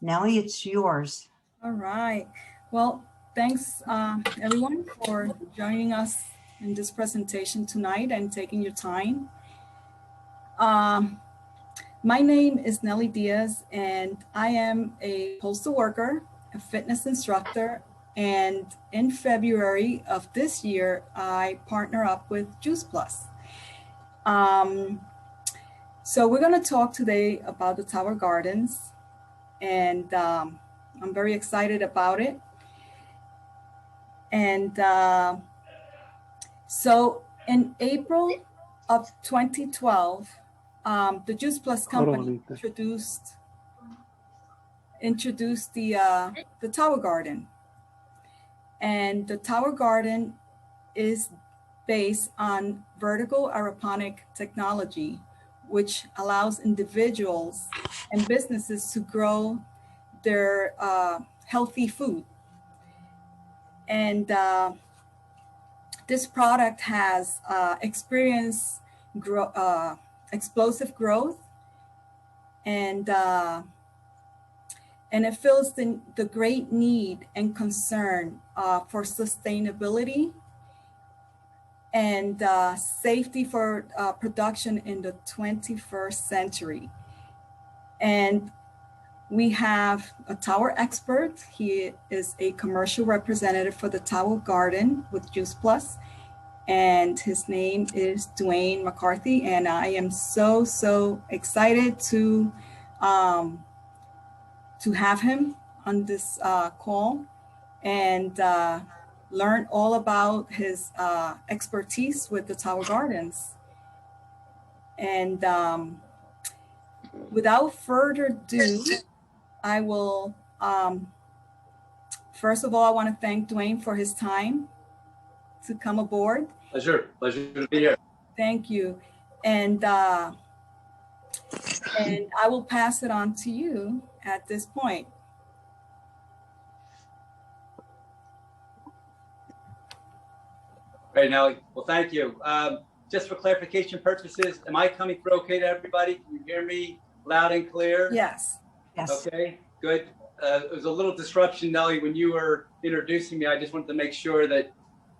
Nellie, it's yours. All right. Well, thanks everyone for joining us in this presentation tonight and taking your time. Um, my name is Nellie Diaz, and I am a postal worker, a fitness instructor, and in February of this year, I partner up with Juice Plus. Um, so we're going to talk today about the Tower Gardens, and I'm very excited about it. And so in April of 2012, the Juice Plus company introduced the Tower Garden. And the Tower Garden is based on vertical aeroponic technology, which allows individuals and businesses to grow their healthy food. And this product has experienced explosive growth, and it fills the great need and concern for sustainability and safety for production in the 21st century. And we have a Tower expert. He is a commercial representative for the Tower Garden with Juice Plus, and his name is Dwayne McCarthy. And I am so excited to have him on this call and learn all about his expertise with the Tower Gardens. And without further ado, I will, first of all, I want to thank Dwayne for his time to come aboard. Pleasure to be here. Thank you. And I will pass it on to you at this point. Right, Nellie. Well, thank you. Just for clarification purposes, am I coming through okay to everybody? Can you hear me loud and clear? Yes. Yes. Okay, good. It was a little disruption, Nellie, when you were introducing me. I just wanted to make sure that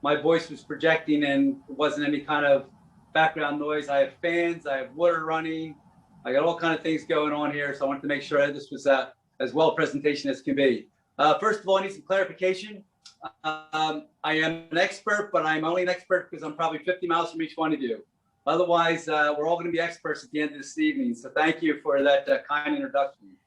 my voice was projecting and there wasn't any kind of background noise. I have fans, I have water running, I got all kinds of things going on here. So I wanted to make sure that this was as well a presentation as can be. First of all, I need some clarification. I am an expert, but I'm only an expert because I'm probably 50 miles from each one of you. Otherwise, we're all going to be experts at the end of this evening. So thank you for that kind introduction.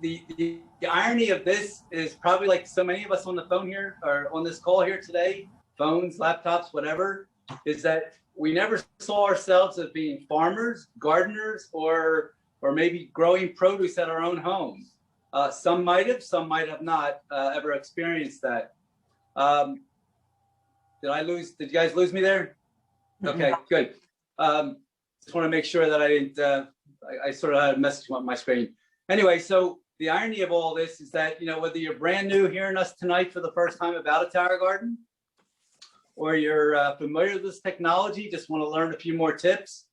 The irony of this is probably like so many of us on the phone here or on this call here today, phones, laptops, whatever, is that we never saw ourselves as being farmers, gardeners, or maybe growing produce at our own homes. Some might have not ever experienced that. Did you guys lose me there? Okay, good. Just want to make sure that I didn't, I sort of had a message on my screen. Anyway, so the irony of all this is that, whether you're brand new hearing us tonight for the first time about a Tower Garden, or you're familiar with this technology, just want to learn a few more tips,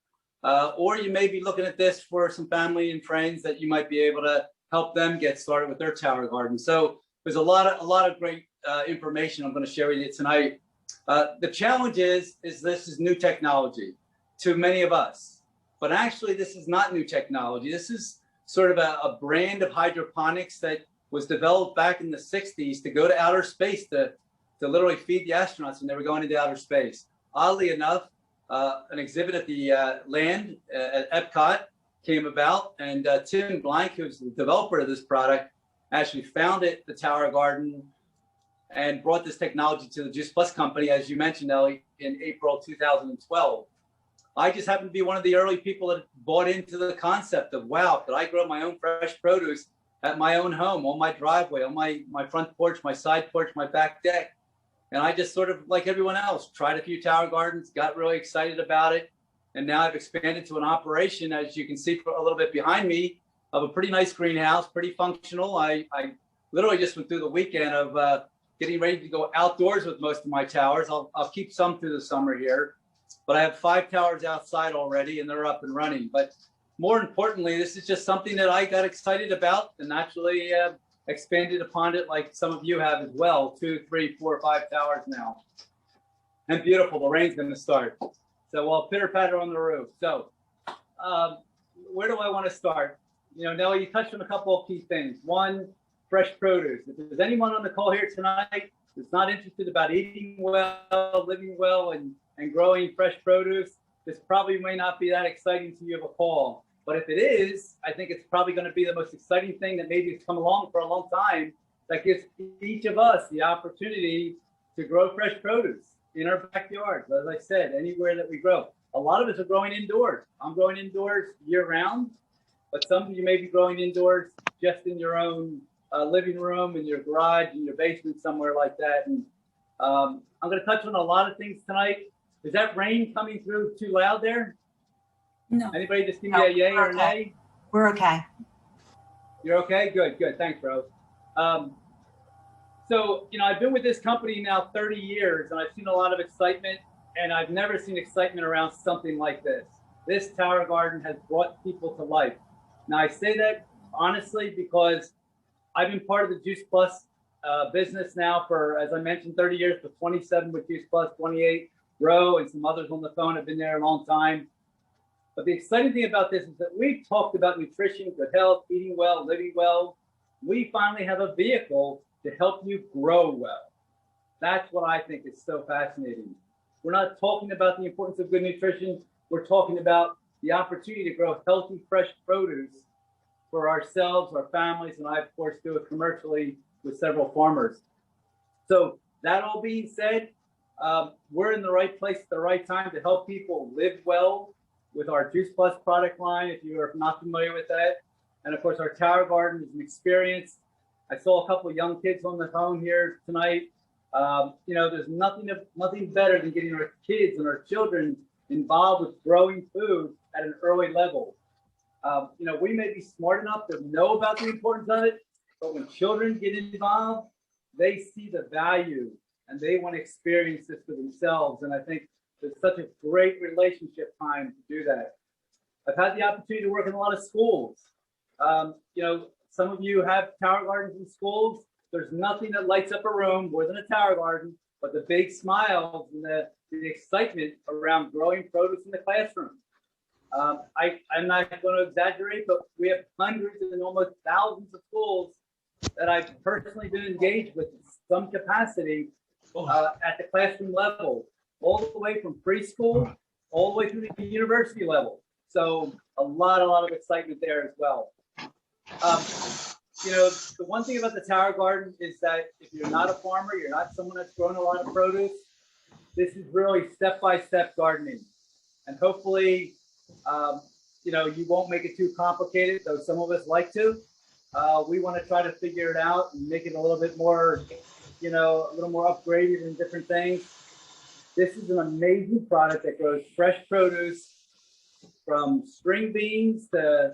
or you may be looking at this for some family and friends that you might be able to help them get started with their Tower Garden. So there's a lot of great information I'm going to share with you tonight. The challenge is this is new technology to many of us, but actually this is not new technology. This is sort of a brand of hydroponics that was developed back in the 60s to go to outer space to literally feed the astronauts when they were going into outer space. Oddly enough, an exhibit at the land at Epcot came about, and Tim Blank, who's the developer of this product, actually founded the Tower Garden and brought this technology to the Juice Plus company, as you mentioned, Ellie, in April 2012. I just happened to be one of the early people that bought into the concept of, wow, could I grow my own fresh produce at my own home, on my driveway, on my front porch, my side porch, my back deck? And I just sort of, like everyone else, tried a few Tower Gardens, got really excited about it. And now I've expanded to an operation, as you can see a little bit behind me, of a pretty nice greenhouse, pretty functional. I literally just went through the weekend of getting ready to go outdoors with most of my towers. I'll keep some through the summer here, but I have 5 towers outside already and they're up and running. But more importantly, this is just something that I got excited about and naturally expanded upon it like some of you have as well. 2, 3, 4, 5 towers now. And beautiful, the rain's gonna start. So we'll pitter patter on the roof. So where do I want to start? You know, Nellie, you touched on a couple of key things. One, fresh produce. If there's anyone on the call here tonight that's not interested about eating well, living well, and growing fresh produce, this probably may not be that exciting to you of a call. But if it is, I think it's probably going to be the most exciting thing that maybe has come along for a long time that gives each of us the opportunity to grow fresh produce in our backyards. As I said, anywhere that we grow. A lot of us are growing indoors. I'm growing indoors year round, but some of you may be growing indoors just in your own living room, in your garage, in your basement, somewhere like that. And I'm going to touch on a lot of things tonight. Is that rain coming through too loud there? No. Anybody just give me a yay or a nay? We're okay. You're okay? Good, good. Thanks, Rose. So, you know, I've been with this company now 30 years, and I've seen a lot of excitement, and I've never seen excitement around something like this. This Tower Garden has brought people to life. Now, I say that honestly because I've been part of the Juice Plus business now for, as I mentioned, 30 years, for 27 with Juice Plus, 28 Row, and some others on the phone have been there a long time. But the exciting thing about this is that we've talked about nutrition, good health, eating well, living well. We finally have a vehicle to help you grow well. That's what I think is so fascinating. We're not talking about the importance of good nutrition. We're talking about the opportunity to grow healthy, fresh produce for ourselves, our families, and I, of course, do it commercially with several farmers. So that all being said, we're in the right place at the right time to help people live well with our Juice Plus product line, if you are not familiar with that. And of course, our Tower Garden is an experience. I saw a couple of young kids on the phone here tonight. You know, there's nothing better than getting our kids and our children involved with growing food at an early level. You know, we may be smart enough to know about the importance of it, but when children get involved, they see the value and they want to experience this for themselves. And I think it's such a great relationship time to do that. I've had the opportunity to work in a lot of schools. You know, some of you have Tower Gardens in schools. There's nothing that lights up a room more than a Tower Garden, but the big smiles and the excitement around growing produce in the classroom. I'm not going to exaggerate, but we have hundreds and almost thousands of schools that I've personally been engaged with in some capacity at the classroom level, all the way from preschool, all the way through the university level. So a lot of excitement there as well. You know, the one thing about the Tower Garden is that if you're not a farmer, you're not someone that's grown a lot of produce, this is really step-by-step gardening. And hopefully, you know, you won't make it too complicated, though some of us like to. We want to try to figure it out and make it a little bit more, you know, a little more upgraded and different things. This is an amazing product that grows fresh produce from string beans to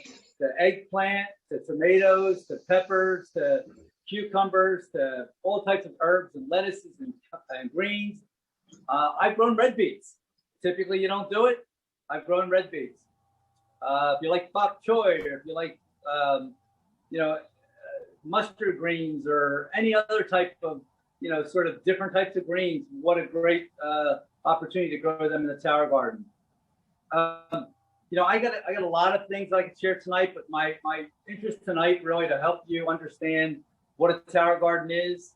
eggplant, to tomatoes, to peppers, to cucumbers, to all types of herbs and lettuces and greens. I've grown red beets. Typically, you don't do it. I've grown red beets. If you like bok choy, or if you like, you know, mustard greens, or any other type of, you know, sort of different types of greens, what a great opportunity to grow them in the Tower Garden. You know, I got a lot of things I could share tonight, but my interest tonight really to help you understand what a Tower Garden is,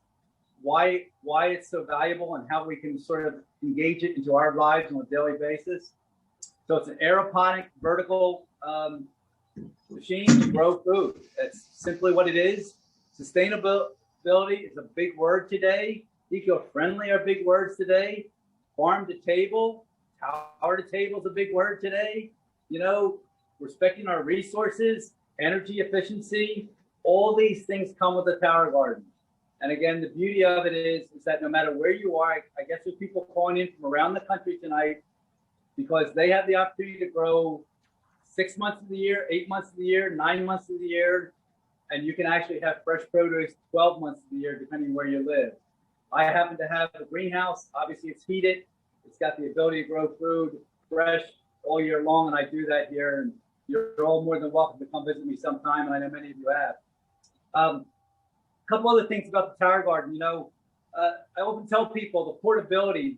why it's so valuable, and how we can sort of engage it into our lives on a daily basis. So it's an aeroponic vertical machine to grow food. That's simply what it is. Sustainability is a big word today. Eco-friendly are big words today. Farm to table, tower to table is a big word today. You know, respecting our resources, energy efficiency, all these things come with the Tower Garden. And again, the beauty of it is that no matter where you are, I guess there's people calling in from around the country tonight because they have the opportunity to grow 6 months of the year, 8 months of the year, 9 months of the year, and you can actually have fresh produce 12 months of the year, depending where you live. I happen to have a greenhouse. Obviously, it's heated. It's got the ability to grow food fresh all year long, and I do that here. And you're all more than welcome to come visit me sometime, and I know many of you have. A couple other things about the Tower Garden. You know, I often tell people the portability,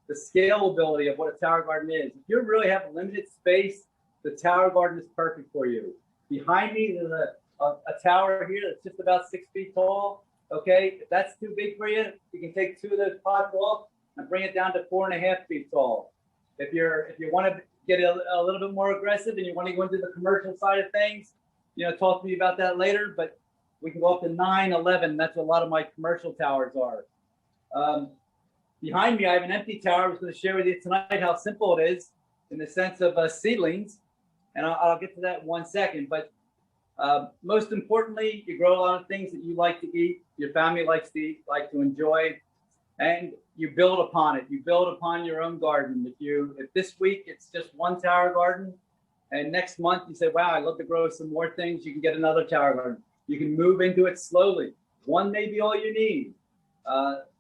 the scalability of what a Tower Garden is. If you really have limited space, the Tower Garden is perfect for you. Behind me, there's a tower here that's just about 6 feet tall. Okay, if that's too big for you, you can take 2 of those pots off and bring it down to 4.5 feet tall. If you want to get a little bit more aggressive and you want to go into the commercial side of things, you know, talk to me about that later. But we can go up to 9, 11. That's what a lot of my commercial towers are. Behind me, I have an empty tower. I was going to share with you tonight how simple it is in the sense of seedlings, and I'll get to that in 1 second. But most importantly, you grow a lot of things that you like to eat, your family likes to eat, like to enjoy, and you build upon it. You build upon your own garden. If this week it's just 1 tower garden, and next month you say, wow, I'd love to grow some more things, you can get another tower garden. You can move into it slowly. 1 may be all you need.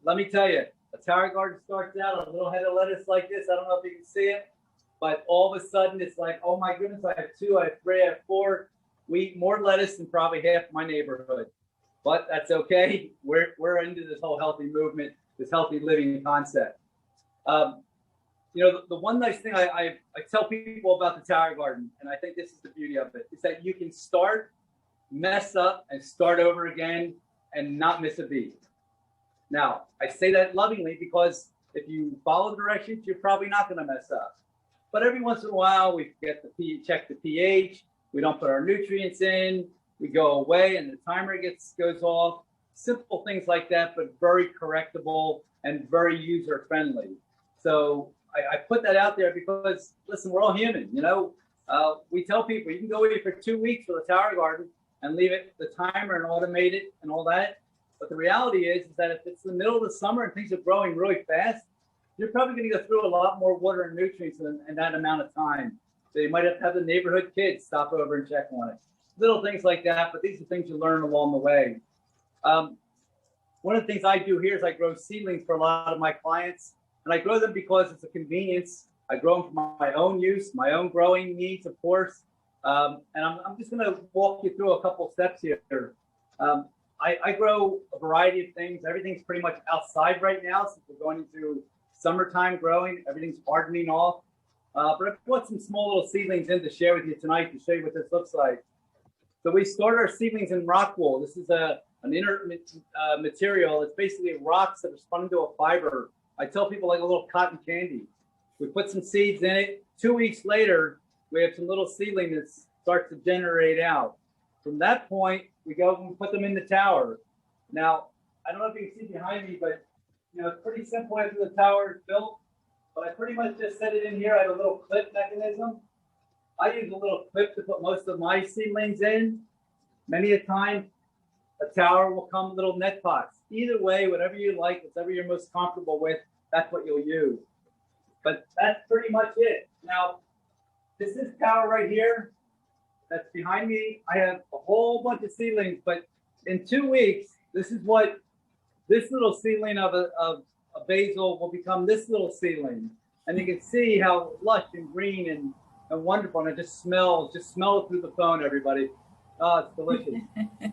Let me tell you, a tower garden starts out a little head of lettuce like this. I don't know if you can see it, but all of a sudden it's like, oh my goodness, I have 2, I have 3, I have 4. We eat more lettuce than probably half my neighborhood, but that's okay. We're into this whole healthy movement, this healthy living concept. You know, the one nice thing I tell people about the Tower Garden, and I think this is the beauty of it, is that you can start, mess up, and start over again and not miss a beat. Now, I say that lovingly because if you follow directions, you're probably not going to mess up. But every once in a while, we forget to check the pH. We don't put our nutrients in. We go away, and the timer goes off. Simple things like that, but very correctable and very user friendly. So I put that out there because, listen, we're all human. You know, we tell people you can go away for 2 weeks with a Tower Garden and leave it the timer and automate it and all that. But the reality is that if it's the middle of the summer and things are growing really fast, you're probably going to go through a lot more water and nutrients in that amount of time. So you might have the neighborhood kids stop over and check on it. Little things like that, but these are things you learn along the way. One of the things I do here is I grow seedlings for a lot of my clients, and I grow them because it's a convenience. I grow them for my own use, my own growing needs, of course. And I'm just going to walk you through a couple steps here. I grow a variety of things. Everything's pretty much outside right now since we're going into summertime growing. Everything's hardening off. But I put some small little seedlings in to share with you tonight to show you what this looks like. So we stored our seedlings in rock wool. This is an inert material. It's basically rocks that are spun into a fiber. I tell people like a little cotton candy. We put some seeds in it. 2 weeks later, we have some little seedling that starts to generate out. From that point, we go and put them in the tower. Now, I don't know if you can see behind me, but you know, it's pretty simple after the tower is built. But I pretty much just set it in here. I have a little clip mechanism. I use a little clip to put most of my seedlings in. Many a time, a tower will come little net pots. Either way, whatever you like, whatever you're most comfortable with, that's what you'll use. But that's pretty much it. Now, this is tower right here. That's behind me. I have a whole bunch of seedlings, but in 2 weeks, this is what this little seedling of a basil will become this little seedling. And you can see how lush and green and wonderful, and it just smells. Just smell it through the phone, everybody. Oh, it's delicious.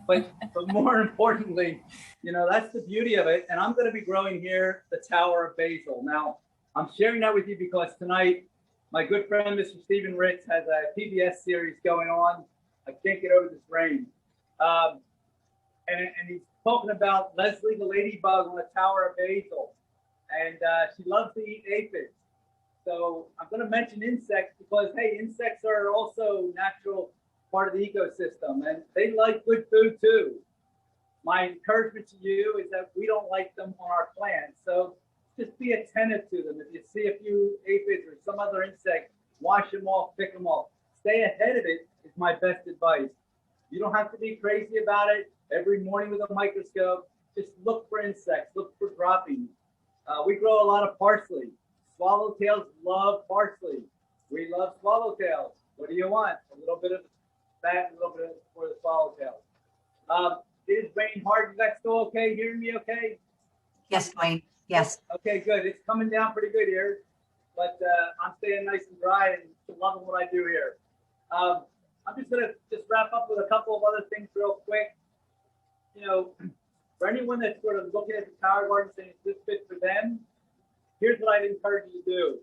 but more importantly, you know, that's the beauty of it. And I'm going to be growing here the Tower of Basil. Now, I'm sharing that with you because tonight, my good friend, Mr. Stephen Ritz, has a PBS series going on. I can't get over this rain. And he's talking about Leslie the ladybug on the Tower of Basil. And she loves to eat aphids. So I'm going to mention insects because, hey, insects are also natural part of the ecosystem, and they like good food too. My encouragement to you is that we don't like them on our plants. So just be attentive to them. If you see a few aphids or some other insect, wash them off, pick them off. Stay ahead of it is my best advice. You don't have to be crazy about it. Every morning with a microscope, just look for insects, look for droppings. We grow a lot of parsley. Swallowtails love parsley. We love swallowtails. What do you want? A little bit of that, a little bit for the swallowtails. It is raining hard. You guys still okay? Hearing me okay? Yes, Dwayne. Yes. Okay, good. It's coming down pretty good here, but I'm staying nice and dry and loving what I do here. I'm just gonna wrap up with a couple of other things real quick. You know, for anyone that's sort of looking at the Tower Garden saying, is this fit for them? Here's what I'd encourage you to do.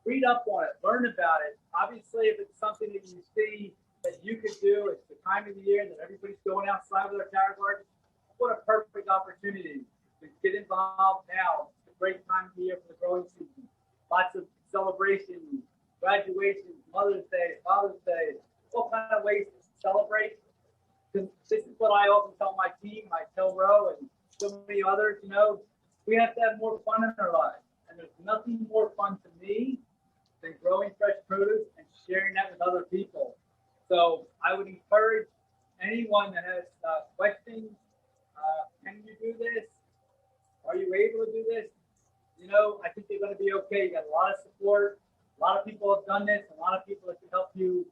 Read up on it, learn about it. Obviously, if it's something that you see that you could do, it's the time of the year that everybody's going outside with their Tower Garden. What a perfect opportunity to get involved now. It's a great time of the year for the growing season. Lots of celebrations, graduations, Mother's Day, Father's Day, all kind of ways to celebrate. Because this is what I often tell my team, I tell Ro and so many others, you know, we have to have more fun in our lives. And there's nothing more fun to me than growing fresh produce and sharing that with other people. So I would encourage anyone that has questions, can you do this? Are you able to do this? You know, I think you're going to be okay. You got a lot of support. A lot of people have done this. A lot of people that can help you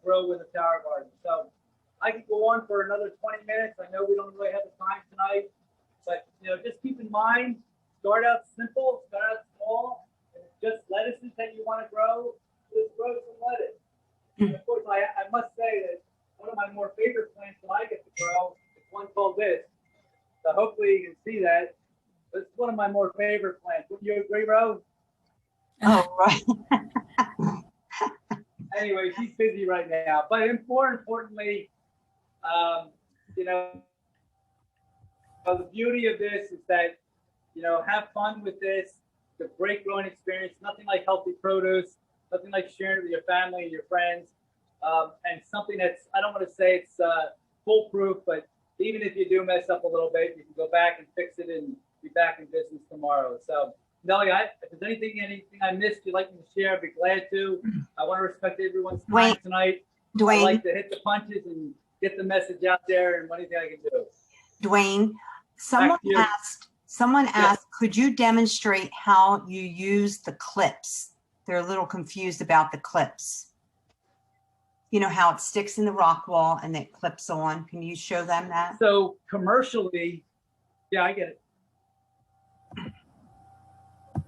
grow with a Tower Garden. So I could go on for another 20 minutes. I know we don't really have the time tonight, but you know, just keep in mind, start out simple, start out small. And it's just lettuces that you want to grow, just grow some lettuce. And of course, I must say that one of my more favorite plants that I get to grow is one called this. So hopefully you can see that. It's one of my more favorite plants. Would you agree, Ro? Oh, right. Anyway, she's busy right now. But more importantly, you know, the beauty of this is that, you know, have fun with this. It's a great growing experience. Nothing like healthy produce. Nothing like sharing it with your family and your friends. And something that's, I don't want to say it's foolproof, but even if you do mess up a little bit, you can go back and fix it and be back in business tomorrow. So, Nelly, if there's anything I missed you'd like me to share, I'd be glad to. I want to respect everyone's time tonight. I Dwayne, like to hit the punches and get the message out there and anything I can do. Dwayne, someone asked, could you demonstrate how you use the clips? They're a little confused about the clips. You know how it sticks in the rock wall and it clips on. Can you show them that? So commercially, yeah, I get it.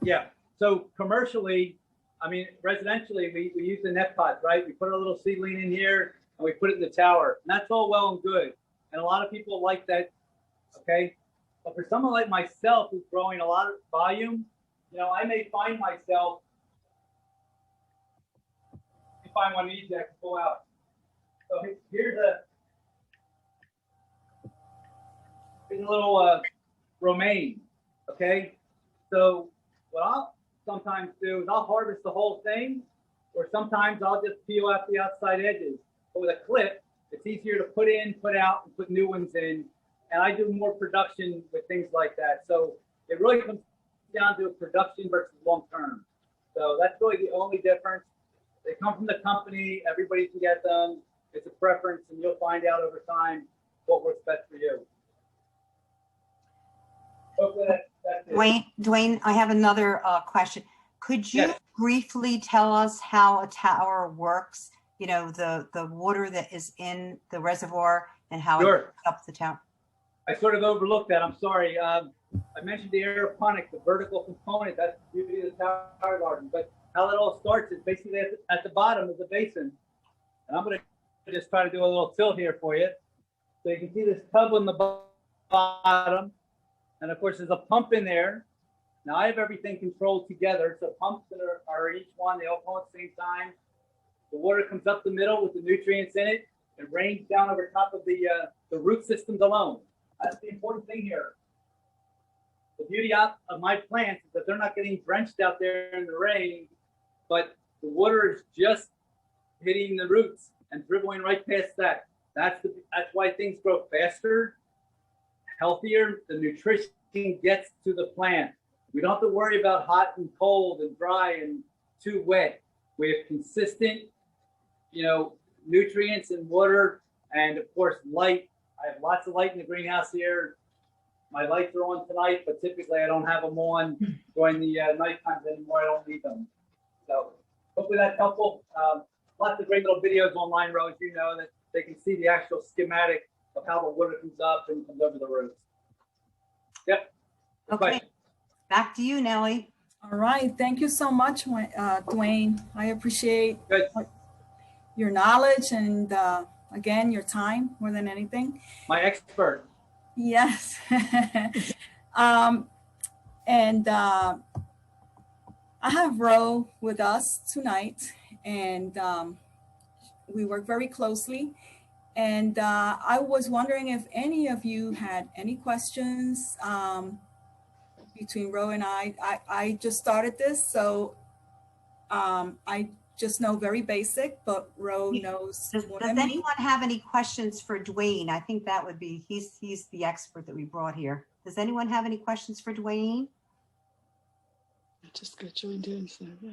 Yeah. So commercially, I mean, residentially, we use the net pods, right? We put a little seedling in here and we put it in the tower. And that's all well and good. And a lot of people like that. Okay. But for someone like myself who's growing a lot of volume, you know, I may find myself, find one easy I can pull out. So here's a little romaine, okay? So what I'll sometimes do is I'll harvest the whole thing, or sometimes I'll just peel out the outside edges. But with a clip, it's easier to put in, put out, and put new ones in. And I do more production with things like that. So it really comes down to production versus long-term. So that's really the only difference. They come from the company, everybody can get them. It's a preference, and you'll find out over time what works best for you. Hopefully that's it. Dwayne, I have another question. Could you briefly tell us how a tower works? You know, the water that is in the reservoir and how it goes up the tower. I sort of overlooked that. I'm sorry. I mentioned the aeroponic, the vertical component. That's the beauty of the Tower Garden. But how it all starts is basically at the bottom of the basin. And I'm going to just try to do a little tilt here for you. So you can see this tub on the bottom. And of course, there's a pump in there. Now I have everything controlled together. So pumps that are each one, they all come at the same time. The water comes up the middle with the nutrients in it. It rains down over top of the root systems alone. That's the important thing here. The beauty of my plants is that they're not getting drenched out there in the rain, but the water is just hitting the roots and dribbling right past that. That's why things grow faster, healthier. The nutrition gets to the plant. We don't have to worry about hot and cold and dry and too wet. We have consistent, you know, nutrients and water, and of course light. I have lots of light in the greenhouse here. My lights are on tonight, but typically I don't have them on during the night times anymore. I don't need them. So hopefully that's helpful. Lots of great little videos online, Rose, you know, that they can see the actual schematic of how the water comes up and comes over the roots. Yep. Okay. Question. Back to you, Nellie. All right. Thank you so much, Dwayne. I appreciate Good. your knowledge and again, your time more than anything. My expert. Yes. And I have Ro with us tonight, and we work very closely. And I was wondering if any of you had any questions between Ro and I. I just started this, so I just know very basic, but Ro knows Does more than me. anyone have any questions for Dwayne? I think that would be, he's the expert that we brought here. Does anyone have any questions for Dwayne? I just got joined in, so yeah.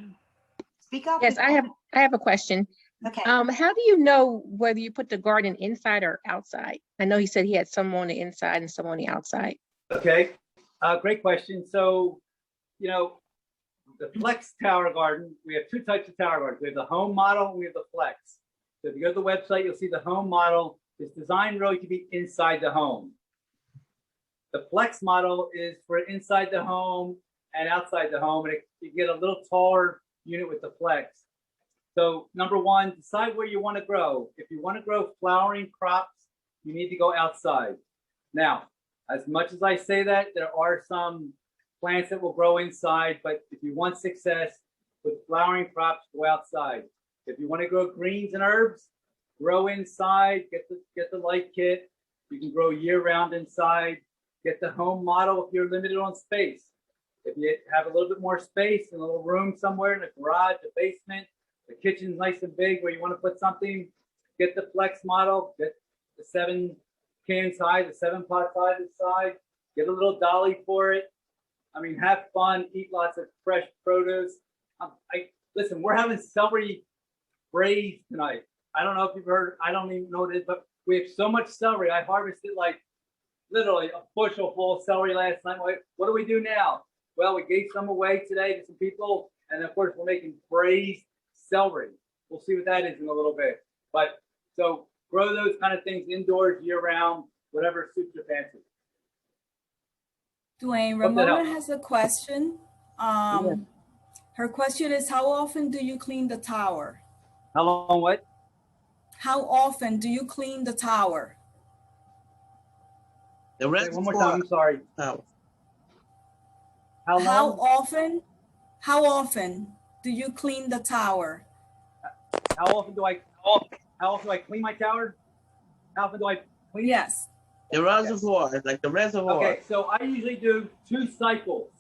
Speak up. Yes, I have a question. Okay. How do you know whether you put the garden inside or outside? I know he said he had some on the inside and some on the outside. Okay, great question. So, you know, the Flex Tower Garden, we have two types of tower gardens. We have the home model and we have the Flex. So if you go to the website, you'll see the home model is designed really to be inside the home. The Flex model is for inside the home and outside the home, and you get a little taller unit with the Flex. So number one, decide where you want to grow. If you want to grow flowering crops, you need to go outside. Now, as much as I say that, there are some plants that will grow inside, but if you want success with flowering crops, go outside. If you want to grow greens and herbs, grow inside, get the light kit. You can grow year round inside. Get the home model if you're limited on space. If you have a little bit more space and a little room somewhere in the garage, the basement, the kitchen's nice and big where you want to put something, get the Flex model, get the 7 cans high, the 7 pots high this side, get a little dolly for it. I mean, have fun, eat lots of fresh produce. Listen, we're having celery braised tonight. I don't know if you've heard, I don't even know what it is, but we have so much celery. I harvested like literally a bushel full of celery last night. What do we do now? Well, we gave some away today to some people. And of course, we're making braised celery. We'll see what that is in a little bit. But so grow those kind of things indoors year round, whatever suits your fancy. Dwayne, Hope that Ramona helps. has a question. Her question is, how often do you clean the tower? How long, what? How often do you clean the tower? The Say one more time, I'm sorry. Oh, How long? How often do you clean the tower? How often do I clean my tower? How often do I clean? Yes. the reservoir, like the reservoir. Okay, so I usually do 2 cycles.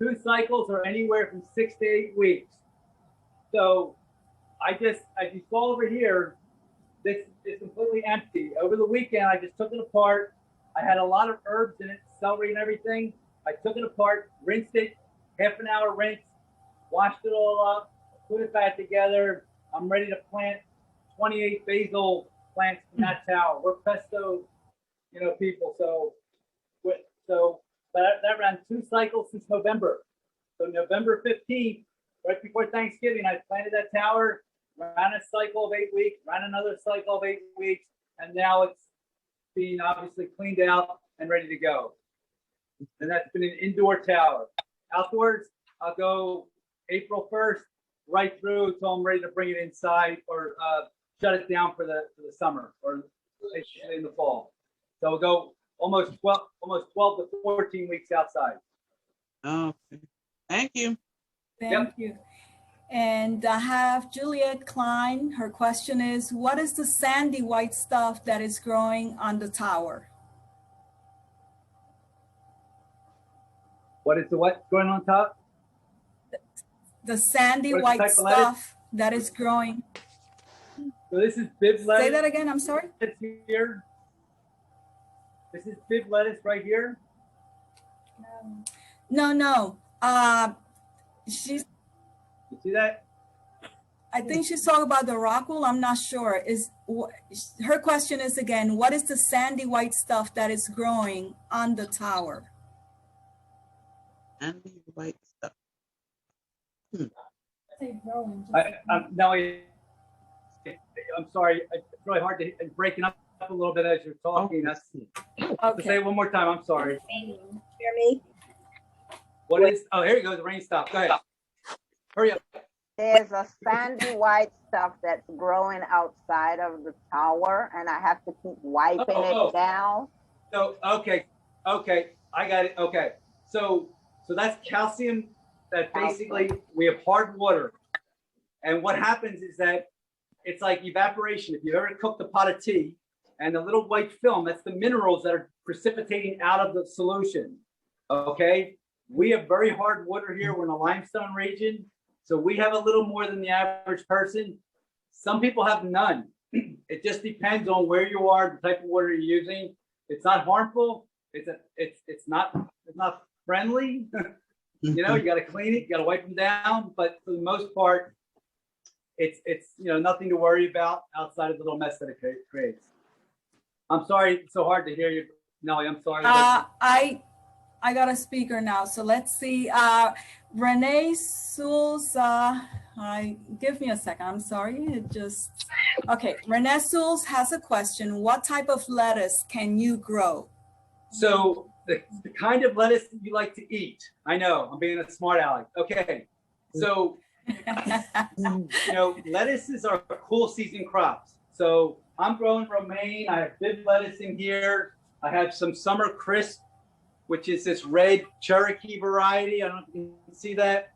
2 cycles are anywhere from 6 to 8 weeks. So as you saw over here, this is completely empty. Over the weekend, I just took it apart. I had a lot of herbs in it, celery and everything. I took it apart, rinsed it, half an hour rinse, washed it all up, put it back together. I'm ready to plant 28 basil plants in that tower. We're pesto, people. But that ran 2 cycles since November. So November 15th, right before Thanksgiving, I planted that tower, ran a cycle of 8 weeks, ran another cycle of 8 weeks, and now it's being obviously cleaned out and ready to go. And that's been an indoor tower. Outdoors, I'll go April 1st right through until I'm ready to bring it inside or shut it down for the summer or in the fall. So we'll go almost 12 to 14 weeks outside. Okay. Thank you. Thank you. And I have Juliet Klein. Her question is, what is the sandy white stuff that is growing on the tower? What is the what going on top? The sandy What is the white type of lettuce? stuff that is growing. So this is bib lettuce. Say that again, I'm sorry. Here. This is bib lettuce right here. No. You see that? I think she's talking about the rockwool. I'm not sure. Her question is again, what is the sandy white stuff that is growing on the tower? And the white stuff. I'm sorry. It's really hard to breaking up a little bit as you're talking. That's to say it one more time. I'm sorry. Hear me? What is? Oh, here you go. The rain stopped. Go ahead. Hurry up. there's a sandy white stuff that's growing outside of the tower, and I have to keep wiping it down. So, okay, I got it, okay. So that's calcium, that basically, we have hard water. And what happens is that it's like evaporation. If you've ever cooked a pot of tea and the little white film, that's the minerals that are precipitating out of the solution, okay? We have very hard water here. We're in a limestone region. So we have a little more than the average person. Some people have none. It just depends on where you are, the type of water you're using. It's not harmful. It's not friendly. You know, you got to clean it, you got to wipe them down. But for the most part, it's nothing to worry about outside of the little mess that it creates. I'm sorry, it's so hard to hear you, Nelly. I'm sorry. I got a speaker now, so let's see. Renee Souls, give me a second. I'm sorry. Okay. Renee Souls has a question. What type of lettuce can you grow? So the kind of lettuce that you like to eat. I know, I'm being a smart aleck. Okay. So, lettuces are cool season crops. So I'm growing romaine. I have bib lettuce in here. I have some summer crisp, which is this red Cherokee variety. I don't know if you can see that.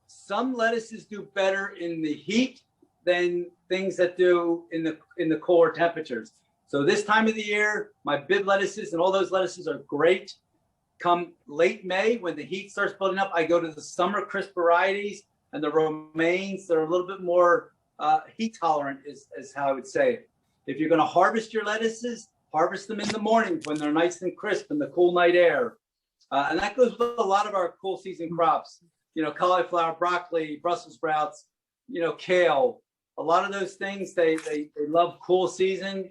Some lettuces do better in the heat than things that do in the cooler temperatures. So this time of the year, my bib lettuces and all those lettuces are great. Come late May, when the heat starts building up, I go to the summer crisp varieties and the romaines that are a little bit more heat tolerant is how I would say it. If you're gonna harvest your lettuces, harvest them in the mornings when they're nice and crisp in the cool night air. And that goes with a lot of our cool season crops, cauliflower, broccoli, Brussels sprouts, kale. A lot of those things, they love cool season.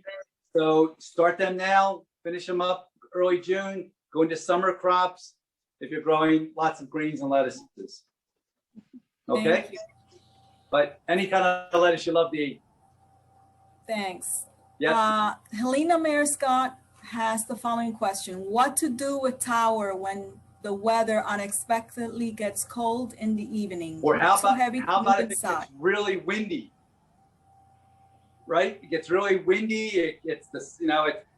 So start them now, finish them up early June, go into summer crops if you're growing lots of greens and lettuces. Okay? But any kind of lettuce you love to eat. Thanks. Yes. Helena Mayer Scott has the following question. What to do with tower when the weather unexpectedly gets cold in the evening? Or how about if it inside? gets really windy? Right? It gets really windy. It gets this,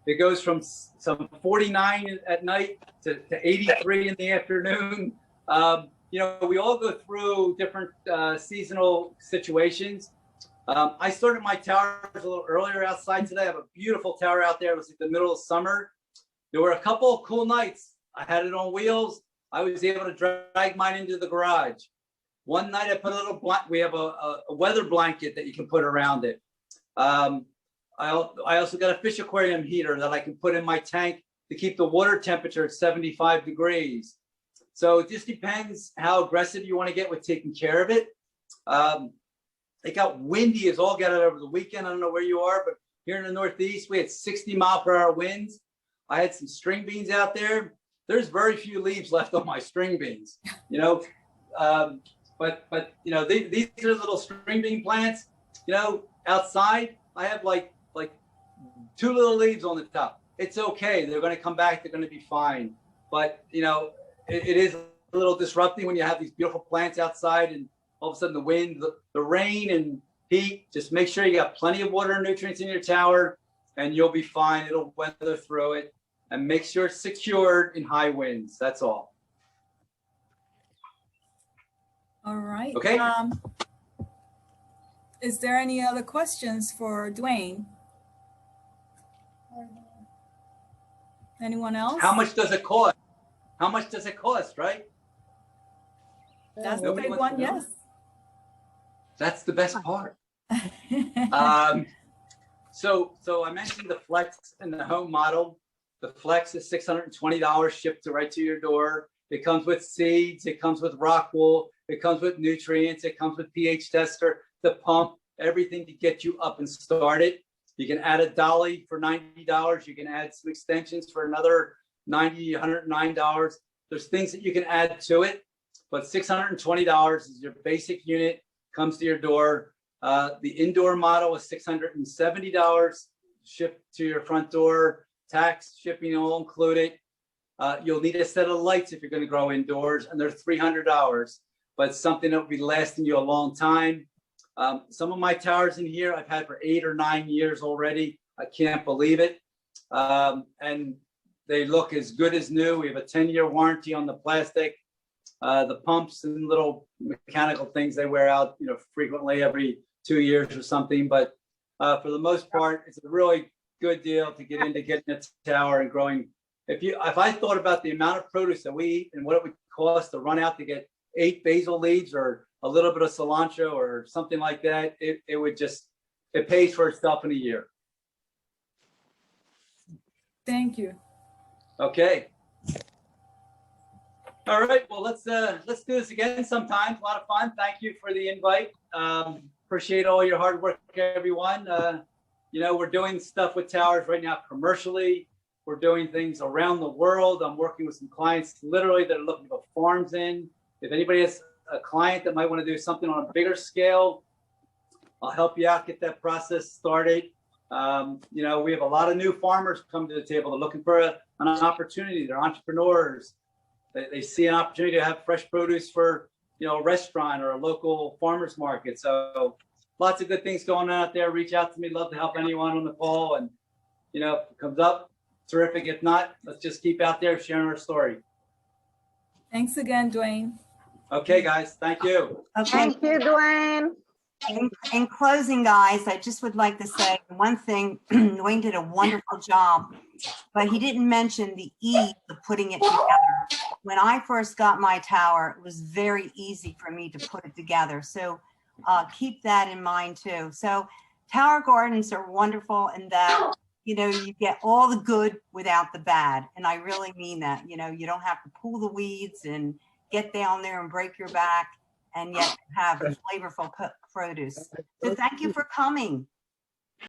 it goes from some 49 at night to 83 in the afternoon. We all go through different seasonal situations. I started my towers a little earlier outside today. I have a beautiful tower out there. It was like the middle of summer. There were a couple of cool nights. I had it on wheels. I was able to drag mine into the garage. One night I put a little we have a weather blanket that you can put around it. I also got a fish aquarium heater that I can put in my tank to keep the water temperature at 75 degrees. So it just depends how aggressive you want to get with taking care of it. It got windy as all get out over the weekend. I don't know where you are, but here in the Northeast, we had 60-mile-per-hour winds. I had some string beans out there. There's very few leaves left on my string beans, These are little string bean plants. Outside, I have like 2 little leaves on the top. It's okay. They're going to come back. They're going to be fine. But, it is a little disrupting when you have these beautiful plants outside and all of a sudden the wind, the rain and heat. Just make sure you got plenty of water and nutrients in your tower and you'll be fine. It'll weather through it, and make sure it's secured in high winds. That's all. All right. Okay. Is there any other questions for Dwayne? Anyone else? How much does it cost? How much does it cost, right? That's the Nobody big wants one, to know. yes. That's the best part. So I mentioned the Flex and the Home model. The Flex is $620 shipped right to your door. It comes with seeds. It comes with rock wool. It comes with nutrients. It comes with pH tester, the pump, everything to get you up and started. You can add a dolly for $90. You can add some extensions for another $90, $109. There's things that you can add to it, but $620 is your basic unit, comes to your door. The indoor model is $670 shipped to your front door, tax, shipping all included. You'll need a set of lights if you're going to grow indoors, and they're $300. but something that will be lasting you a long time. Some of my towers in here I've had for 8 or 9 years already. I can't believe it. And they look as good as new. We have a 10-year warranty on the plastic. The pumps and little mechanical things, they wear out, frequently every 2 years or something. But for the most part, it's a really good deal to get into getting a tower and growing. If I thought about the amount of produce that we eat and what it would cost to run out to get 8 basil leaves or a little bit of cilantro or something like that, it pays for itself in a year. Thank you. Okay. All right. Well, let's do this again sometime. A lot of fun. Thank you for the invite. Appreciate all your hard work, everyone. We're doing stuff with towers right now commercially. We're doing things around the world. I'm working with some clients literally that are looking to put farms in. If anybody has a client that might want to do something on a bigger scale, I'll help you out, get that process started. We have a lot of new farmers come to the table. They're looking for an opportunity. They're entrepreneurs. They see an opportunity to have fresh produce for, a restaurant or a local farmer's market. So lots of good things going on out there. Reach out to me. Love to help anyone on the call. And, if it comes up, terrific. If not, let's just keep out there sharing our story. Thanks again, Dwayne. Okay, guys. Thank you. Okay. Thank you, Dwayne. In closing, guys, I just would like to say one thing. Dwayne did a wonderful job, but he didn't mention the ease of putting it together. When I first got my tower, it was very easy for me to put it together. So keep that in mind too. So tower gardens are wonderful in that, you get all the good without the bad. And I really mean that. You don't have to pull the weeds and get down there and break your back, and yet have flavorful produce. So thank you for coming.